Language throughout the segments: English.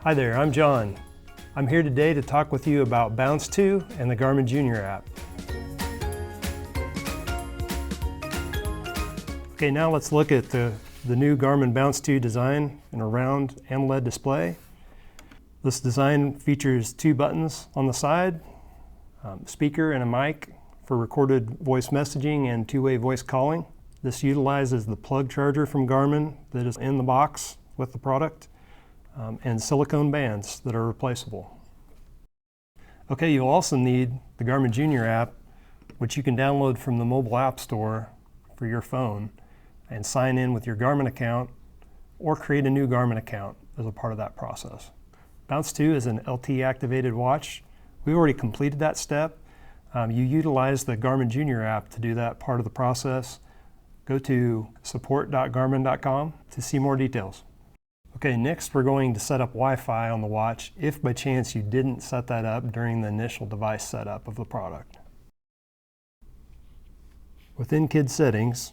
Hi there, I'm John. I'm here today to talk with you about Bounce 2 and the Garmin Jr app. Okay, now let's look at the new Garmin Bounce 2 design in a round AMOLED display. This design features two buttons on the side, speaker and a mic for recorded voice messaging and two-way voice calling. This utilizes the plug charger from Garmin that is in the box with the product, and silicone bands that are replaceable. Okay, you'll also need the Garmin Jr app, which you can download from the mobile app store for your phone and sign in with your Garmin account or create a new Garmin account as a part of that process. Bounce 2 is an LTE activated watch. We already completed that step. You utilize the Garmin Jr app to do that part of the process. Go to support.garmin.com to see more details. Okay, next we're going to set up Wi-Fi on the watch if by chance you didn't set that up during the initial device setup of the product. Within Kids Settings,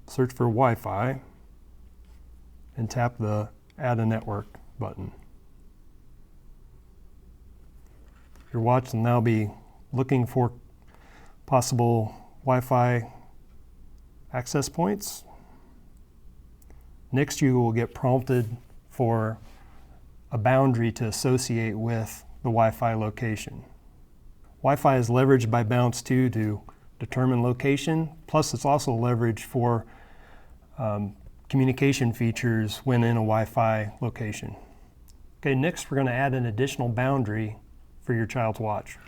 search for Wi-Fi and tap the Add a Network button. Your watch will now be looking for possible Wi-Fi access points. Next, you will get prompted for a boundary to associate with the Wi-Fi location. Wi-Fi is leveraged by Bounce 2 to determine location, plus it's also leveraged for communication features when in a Wi-Fi location. Okay, next we're going to add an additional boundary for your child's watch.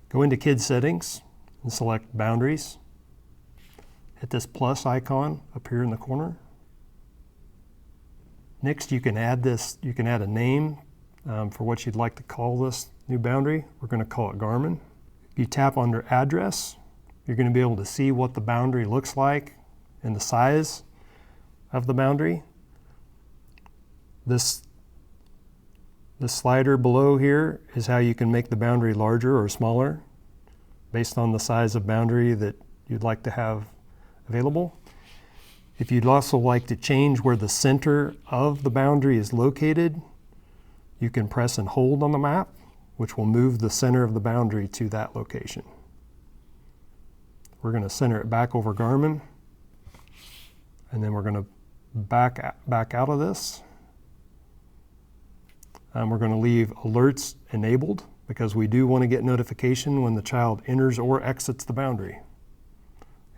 Go into Kids Settings and select Boundaries. Hit this plus icon up here in the corner. Next, you can add a name for what you'd like to call this new boundary. We're going to call it Garmin. If you tap under Address, you're going to be able to see what the boundary looks like and the size of the boundary. This slider below here is how you can make the boundary larger or smaller based on the size of boundary that you'd like to have available. If you'd also like to change where the center of the boundary is located, you can press and hold on the map, which will move the center of the boundary to that location. We're going to center it back over Garmin, and then we're going to back out of this. We're going to leave alerts enabled because we do want to get notification when the child enters or exits the boundary.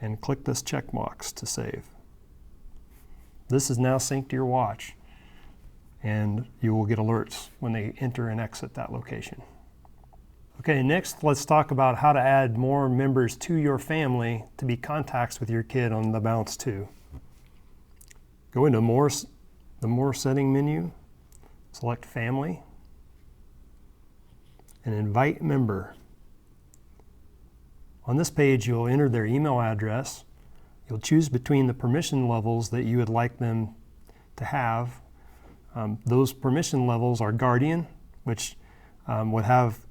And click this check box to save. This is now synced to your watch, and you will get alerts when they enter and exit that location. Okay, next let's talk about how to add more members to your family to be contacts with your kid on the Bounce 2. Go into the More setting menu, select Family, and Invite Member. On this page, you'll enter their email address. You'll choose between the permission levels that you would like them to have. Those permission levels are Guardian, which would have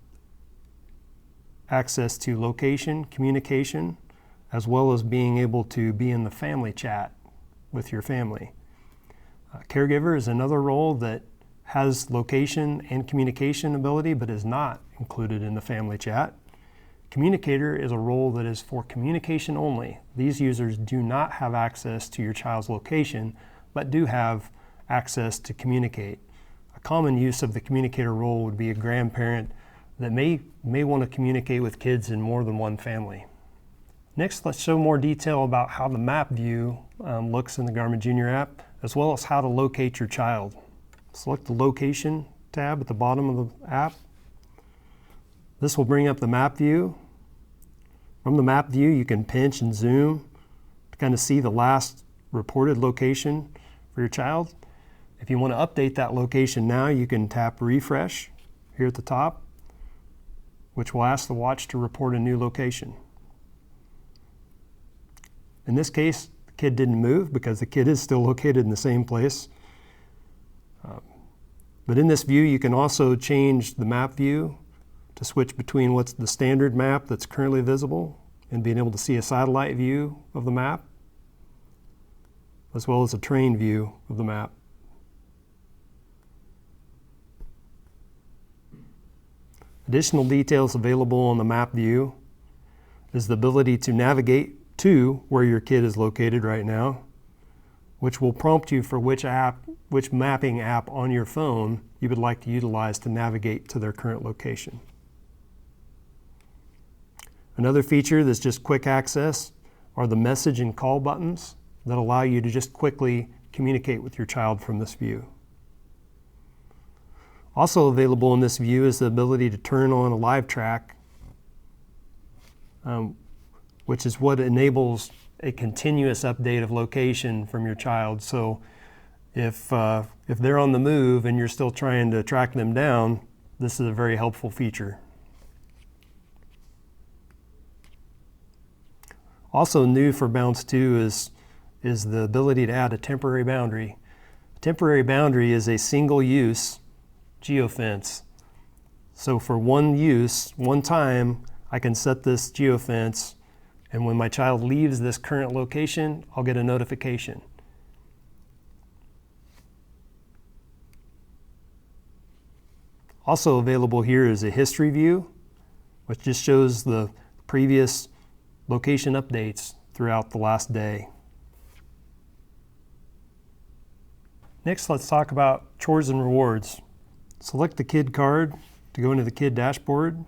access to location, communication, as well as being able to be in the family chat with your family. Caregiver is another role that has location and communication ability, but is not included in the family chat. Communicator is a role that is for communication only. These users do not have access to your child's location, but do have access to communicate. A common use of the communicator role would be a grandparent that may want to communicate with kids in more than one family. Next, let's show more detail about how the map view looks in the Garmin Jr app, as well as how to locate your child. Select the Location tab at the bottom of the app. This will bring up the map view. From the map view, you can pinch and zoom to kind of see the last reported location for your child. If you want to update that location now, you can tap Refresh here at the top, which will ask the watch to report a new location. In this case, the kid didn't move because the kid is still located in the same place. But in this view, you can also change the map view to switch between what's the standard map that's currently visible and being able to see a satellite view of the map, as well as a terrain view of the map. Additional details available on the map view is the ability to navigate to where your kid is located right now, which will prompt you for which mapping app on your phone you would like to utilize to navigate to their current location. Another feature that's just quick access are the message and call buttons that allow you to just quickly communicate with your child from this view. Also available in this view is the ability to turn on a LiveTrack, which is what enables a continuous update of location from your child. So if they're on the move and you're still trying to track them down, this is a very helpful feature. Also new for Bounce 2 is the ability to add a temporary boundary. A temporary boundary is a single-use geofence. So for one use, one time, I can set this geofence, and when my child leaves this current location, I'll get a notification. Also available here is a history view, which just shows the previous location updates throughout the last day. Next, let's talk about Chores and Rewards. Select the kid card to go into the kid dashboard.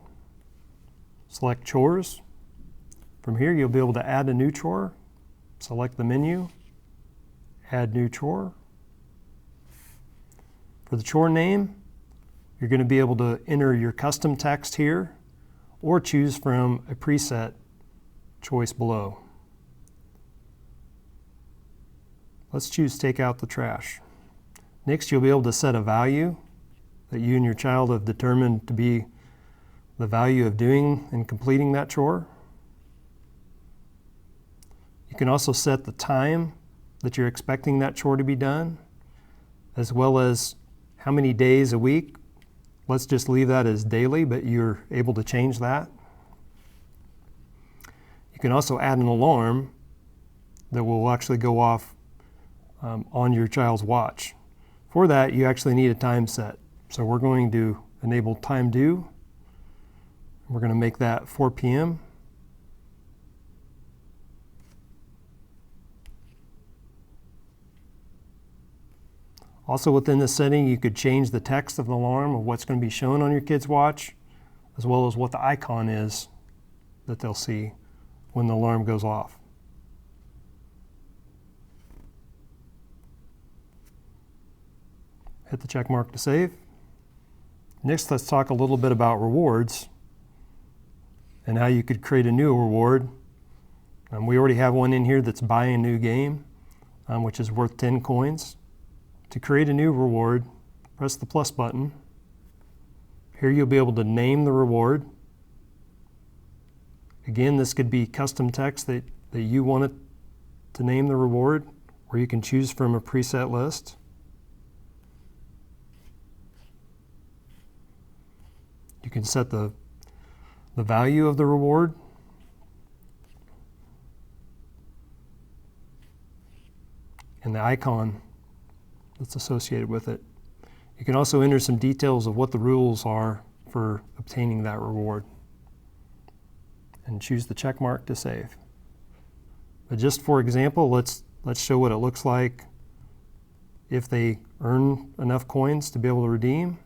Select Chores. From here, you'll be able to add a new chore. Select the menu, add new chore. For the chore name, you're going to be able to enter your custom text here or choose from a preset choice below. Let's choose take out the trash. Next, you'll be able to set a value that you and your child have determined to be the value of doing and completing that chore. You can also set the time that you're expecting that chore to be done, as well as how many days a week. Let's just leave that as daily, but you're able to change that. You can also add an alarm that will actually go off on your child's watch. For that, you actually need a time set. So we're going to enable time due. We're going to make that 4 p.m. Also within this setting, you could change the text of the alarm of what's going to be shown on your kid's watch, as well as what the icon is that they'll see when the alarm goes off. Hit the check mark to save. Next, let's talk a little bit about rewards and how you could create a new reward. We already have one in here that's buy a new game, which is worth 10 coins. To create a new reward, press the plus button. Here you'll be able to name the reward. Again, this could be custom text that you want it to name the reward, or you can choose from a preset list. You can set the value of the reward. And the icon that's associated with it. You can also enter some details of what the rules are for obtaining that reward. And choose the check mark to save. But just for example, let's show what it looks like if they earn enough coins to be able to redeem.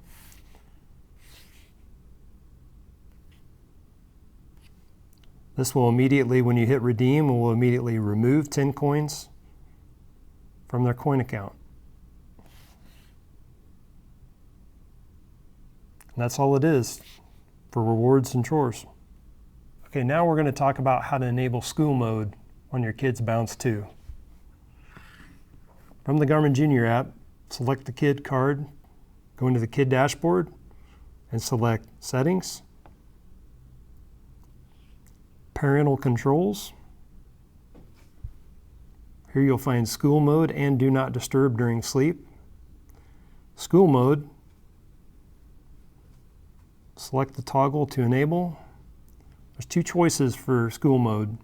This will immediately, when you hit redeem, will immediately remove 10 coins from their coin account. And that's all it is for rewards and chores. Okay, now we're going to talk about how to enable school mode on your kid's Bounce 2. From the Garmin Jr app, select the kid card, go into the kid dashboard, and select Settings, Parental Controls. Here you'll find School Mode and Do Not Disturb during sleep. School Mode, select the toggle to enable. There's two choices for School Mode.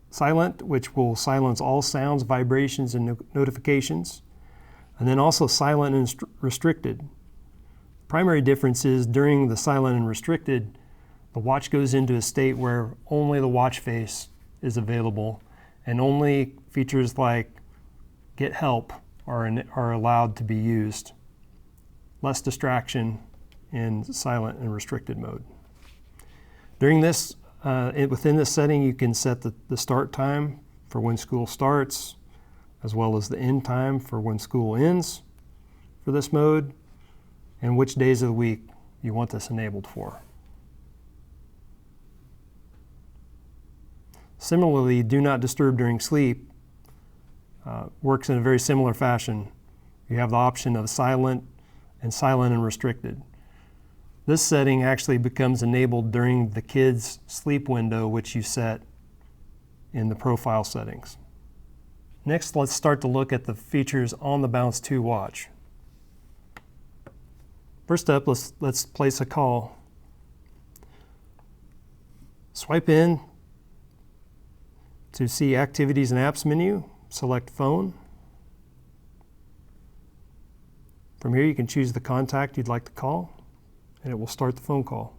Silent, which will silence all sounds, vibrations, and notifications. And then also Silent and Restricted. Primary difference is during the silent and restricted, the watch goes into a state where only the watch face is available and only features like get help are allowed to be used. Less distraction in silent and restricted mode. During this, within this setting, you can set the start time for when school starts, as well as the end time for when school ends for this mode, and which days of the week you want this enabled for. Similarly, do not disturb during sleep works in a very similar fashion. You have the option of silent and restricted. This setting actually becomes enabled during the kid's sleep window, which you set in the profile settings. Next, let's start to look at the features on the Bounce 2 watch. First up, let's place a call. Swipe in to see Activities and Apps menu, select Phone. From here you can choose the contact you'd like to call, and it will start the phone call.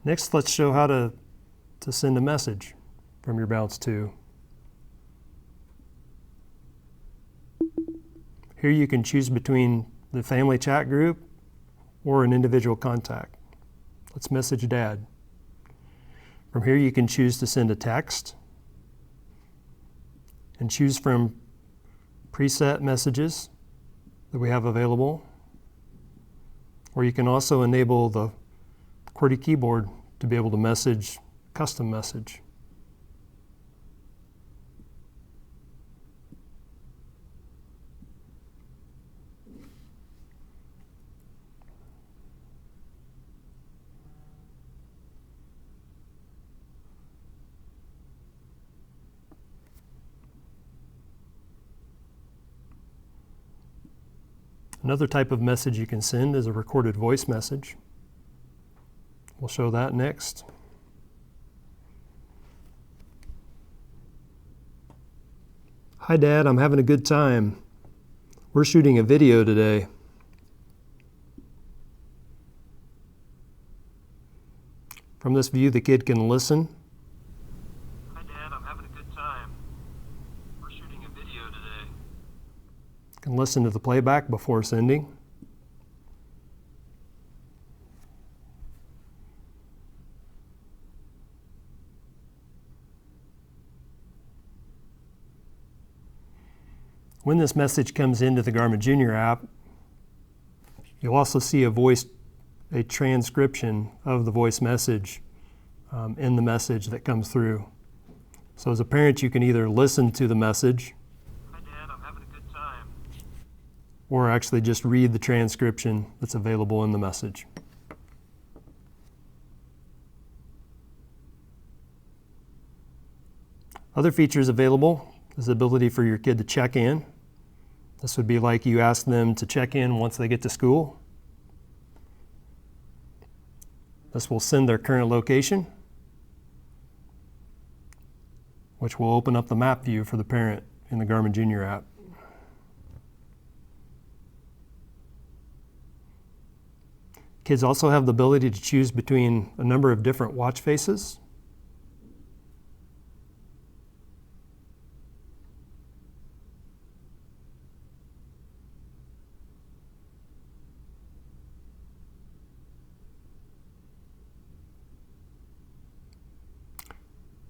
Next, let's show how to send a message from your Bounce 2. Here you can choose between the family chat group or an individual contact. Let's message Dad. From here you can choose to send a text and choose from preset messages that we have available. Or you can also enable the QWERTY keyboard to be able to message custom message. Another type of message you can send is a recorded voice message. We'll show that next. Hi Dad, I'm having a good time. We're shooting a video today. From this view, the kid can listen. Hi Dad, I'm having a good time. We're shooting a video today. Can listen to the playback before sending. When this message comes into the Garmin Jr app, you'll also see a transcription of the voice message in the message that comes through. So as a parent, you can either listen to the message, Hi Dad, I'm having a good time, or actually just read the transcription that's available in the message. Other features available is the ability for your kid to check in. This would be like you ask them to check in once they get to school. This will send their current location, which will open up the map view for the parent in the Garmin Jr app. Kids also have the ability to choose between a number of different watch faces.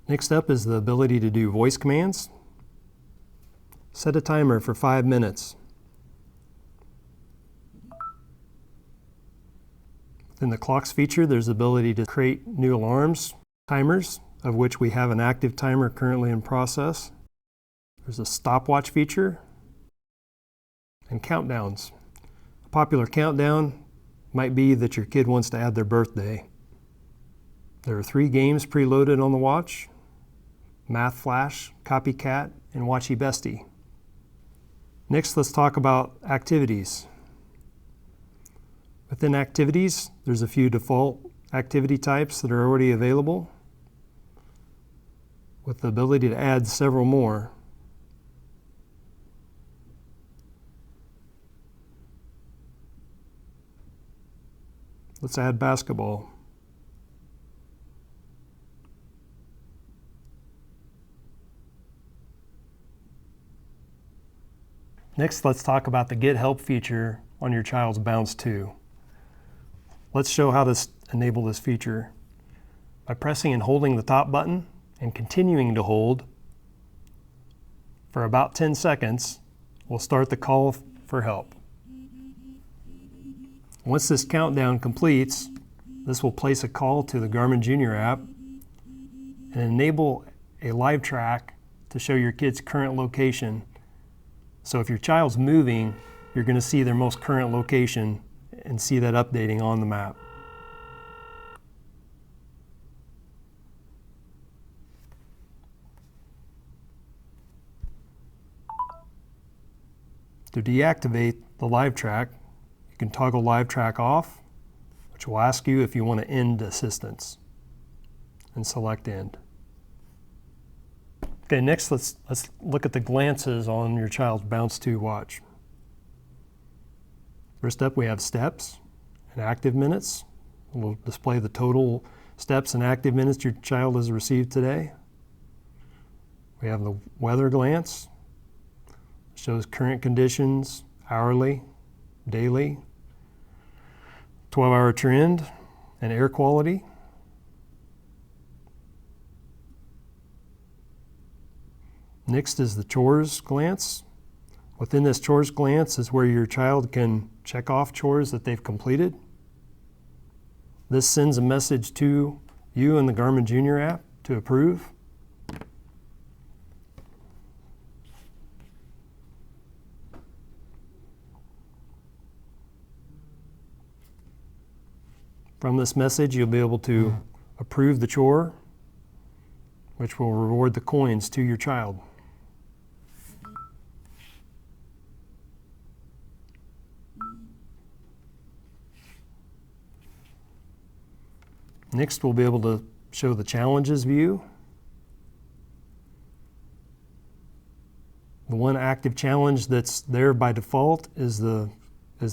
Next up is the ability to do voice commands. Set a timer for 5 minutes. Within the clocks feature, there's the ability to create new alarms, timers, of which we have an active timer currently in process. There's a stopwatch feature and countdowns. A popular countdown might be that your kid wants to add their birthday. There are 3 games preloaded on the watch: Math Flash, Copycat, and Watchy Bestie. Next, let's talk about activities. Within activities, there's a few default activity types that are already available, with the ability to add several more. Let's add basketball. Next, let's talk about the Get Help feature on your child's Bounce 2. Let's show how to enable this feature. By pressing and holding the top button and continuing to hold for about 10 seconds, we'll start the call for help. Once this countdown completes, this will place a call to the Garmin Jr app and enable a LiveTrack to show your kid's current location. So if your child's moving, you're going to see their most current location and see that updating on the map. To deactivate the LiveTrack, you can toggle LiveTrack off, which will ask you if you want to end assistance, and select End. Okay, next let's look at the glances on your child's Bounce 2 watch. First up, we have steps and active minutes. We'll display the total steps and active minutes your child has received today. We have the weather glance. It shows current conditions, hourly, daily, 12-hour trend, and air quality. Next is the chores glance. Within this chores glance is where your child can check off chores that they've completed. This sends a message to you in the Garmin Jr app to approve. From this message, you'll be able to approve the chore, which will reward the coins to your child. Next, we'll be able to show the challenges view. The one active challenge that's there by default is the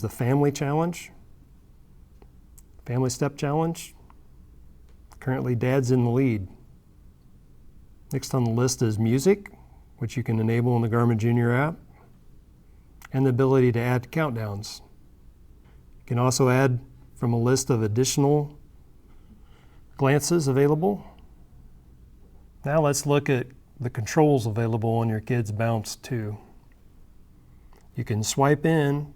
family challenge, family step challenge. Currently, Dad's in the lead. Next on the list is music, which you can enable in the Garmin Jr app, and the ability to add countdowns. You can also add from a list of additional glances available. Now let's look at the controls available on your kid's Bounce 2. You can swipe in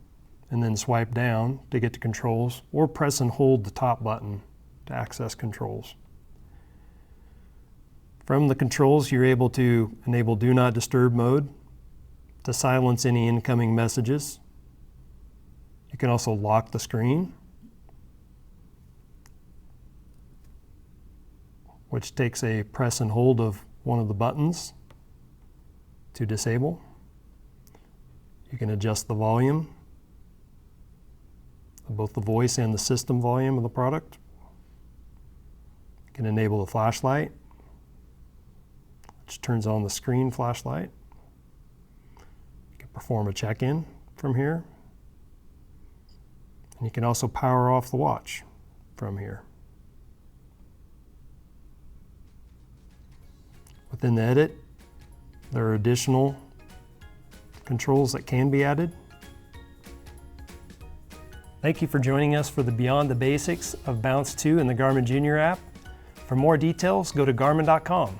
and then swipe down to get to controls, or press and hold the top button to access controls. From the controls, you're able to enable Do Not Disturb mode to silence any incoming messages. You can also lock the screen, which takes a press and hold of one of the buttons to disable. You can adjust the volume, both the voice and the system volume of the product. You can enable the flashlight, which turns on the screen flashlight. You can perform a check-in from here. And you can also power off the watch from here. Within the edit, there are additional controls that can be added. Thank you for joining us for the Beyond the Basics of Bounce 2 in the Garmin Jr app. For more details, go to garmin.com.